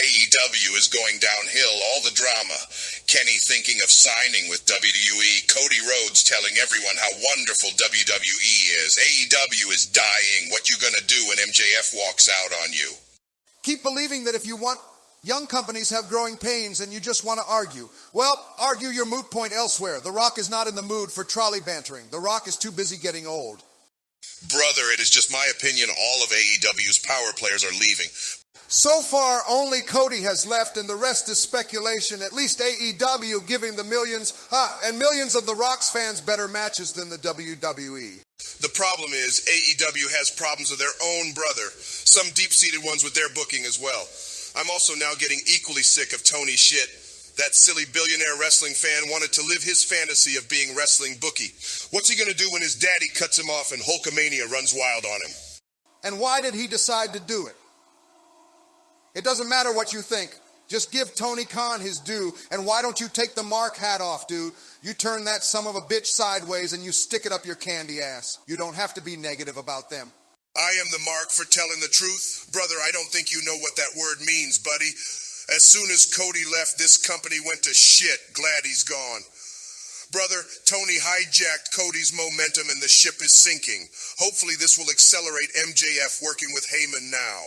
AEW is going downhill, all the drama. Kenny thinking of signing with WWE. Cody Rhodes telling everyone how wonderful WWE is. AEW is dying. What you gonna do when MJF walks out on you? Keep believing that if you want... Young companies have growing pains and you just want to argue. Well, argue your moot point elsewhere. The Rock is not in the mood for trolley bantering. The Rock is too busy getting old. Brother, it is just my opinion all of AEW's power players are leaving. So far, only Cody has left and the rest is speculation. At least AEW giving the millions and millions of The Rock's fans better matches than the WWE. The problem is AEW has problems with their own brother. Some deep-seated ones with their booking as well. I'm also now getting equally sick of Tony's shit. That silly billionaire wrestling fan wanted to live his fantasy of being wrestling bookie. What's he going to do when his daddy cuts him off and Hulkamania runs wild on him? And why did he decide to do it? It doesn't matter what you think. Just give Tony Khan his due, and why don't you take the Mark hat off, dude? You turn that son of a bitch sideways and you stick it up your candy ass. You don't have to be negative about them. I am the mark for telling the truth. Brother, I don't think you know what that word means, buddy. As soon as Cody left, this company went to shit. Glad he's gone. Brother, Tony hijacked Cody's momentum and the ship is sinking. Hopefully this will accelerate MJF working with Heyman now.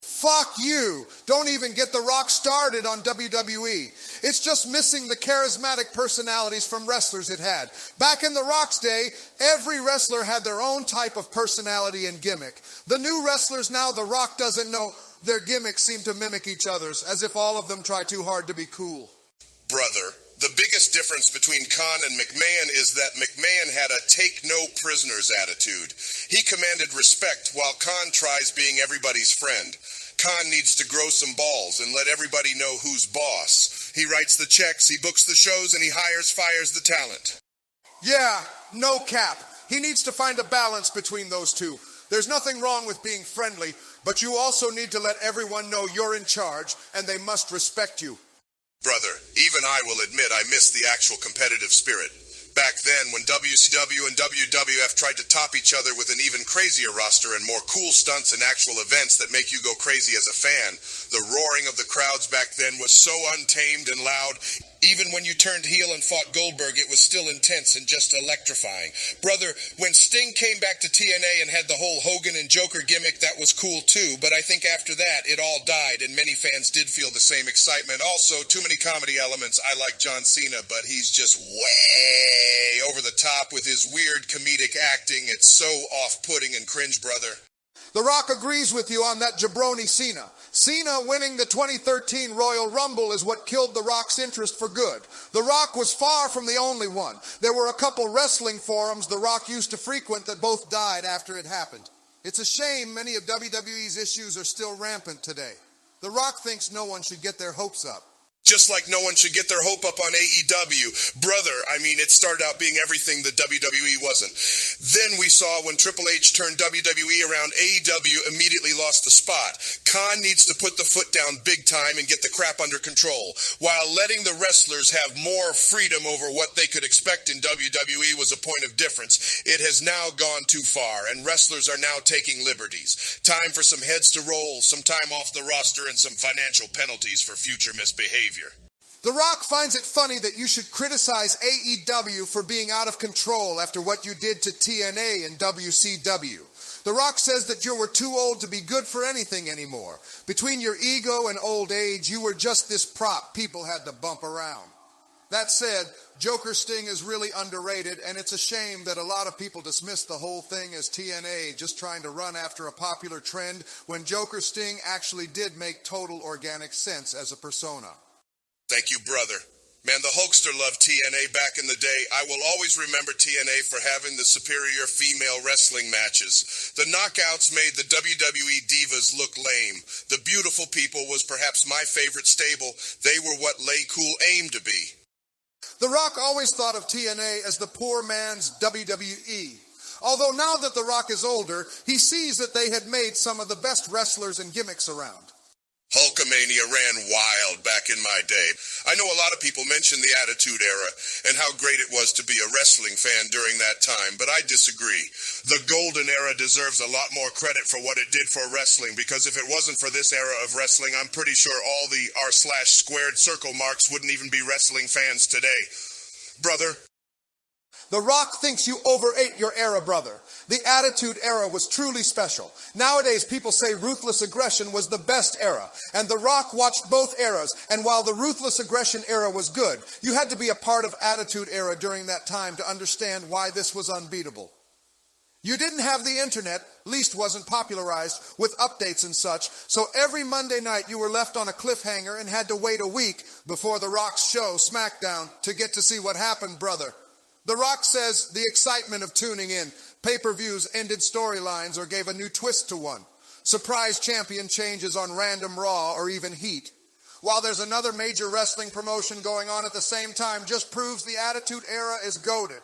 Fuck you. Don't even get The Rock started on WWE. It's just missing the charismatic personalities from wrestlers it had. Back in The Rock's day, every wrestler had their own type of personality and gimmick. The new wrestlers now The Rock doesn't know, their gimmicks seem to mimic each other's, as if all of them try too hard to be cool. Brother, the biggest difference between Khan and McMahon is that McMahon had a take-no-prisoners attitude. He commanded respect while Khan tries being everybody's friend. Khan needs to grow some balls and let everybody know who's boss. He writes the checks, he books the shows, and he fires the talent. Yeah, no cap. He needs to find a balance between those two. There's nothing wrong with being friendly, but you also need to let everyone know you're in charge, and they must respect you. Brother, even I will admit I miss the actual competitive spirit. Back then, when WCW and WWF tried to top each other with an even crazier roster and more cool stunts and actual events that make you go crazy as a fan, the roaring of the crowds back then was so untamed and loud. Even when you turned heel and fought Goldberg, it was still intense and just electrifying. Brother, when Sting came back to TNA and had the whole Hogan and Joker gimmick, that was cool too. But I think after that, it all died, and many fans did feel the same excitement. Also, too many comedy elements. I like John Cena, but he's just way over the top with his weird comedic acting. It's so off-putting and cringe, brother. The Rock agrees with you on that jabroni Cena. Cena winning the 2013 Royal Rumble is what killed The Rock's interest for good. The Rock was far from the only one. There were a couple wrestling forums The Rock used to frequent that both died after it happened. It's a shame many of WWE's issues are still rampant today. The Rock thinks no one should get their hopes up. Just like no one should get their hope up on AEW. Brother, I mean, it started out being everything the WWE wasn't. Then we saw when Triple H turned WWE around, AEW immediately lost the spot. Khan needs to put the foot down big time and get the crap under control, while letting the wrestlers have more freedom over what they could expect in WWE was a point of difference. It has now gone too far, and wrestlers are now taking liberties. Time for some heads to roll, some time off the roster, and some financial penalties for future misbehavior. The Rock finds it funny that you should criticize AEW for being out of control after what you did to TNA and WCW. The Rock says that you were too old to be good for anything anymore. Between your ego and old age, you were just this prop people had to bump around. That said, Joker Sting is really underrated, and it's a shame that a lot of people dismiss the whole thing as TNA just trying to run after a popular trend when Joker Sting actually did make total organic sense as a persona. Thank you, brother. Man, the Hulkster loved TNA back in the day. I will always remember TNA for having the superior female wrestling matches. The knockouts made the WWE divas look lame. The Beautiful People was perhaps my favorite stable. They were what Lay Cool aimed to be. The Rock always thought of TNA as the poor man's WWE. Although now that The Rock is older, he sees that they had made some of the best wrestlers and gimmicks around. Hulkamania ran wild back in my day. I know a lot of people mention the Attitude Era and how great it was to be a wrestling fan during that time, but I disagree. The Golden Era deserves a lot more credit for what it did for wrestling, because if it wasn't for this era of wrestling, I'm pretty sure all the r/squared circle marks wouldn't even be wrestling fans today. Brother? The Rock thinks you overate your era, brother. The Attitude Era was truly special. Nowadays, people say ruthless aggression was the best era, and The Rock watched both eras, and while the ruthless aggression era was good, you had to be a part of Attitude Era during that time to understand why this was unbeatable. You didn't have the internet, least wasn't popularized, with updates and such, so every Monday night you were left on a cliffhanger and had to wait a week before The Rock's show, SmackDown, to get to see what happened, brother. The Rock says the excitement of tuning in, pay-per-views ended storylines or gave a new twist to one. Surprise champion changes on random Raw or even Heat. While there's another major wrestling promotion going on at the same time, just proves the Attitude Era is goated.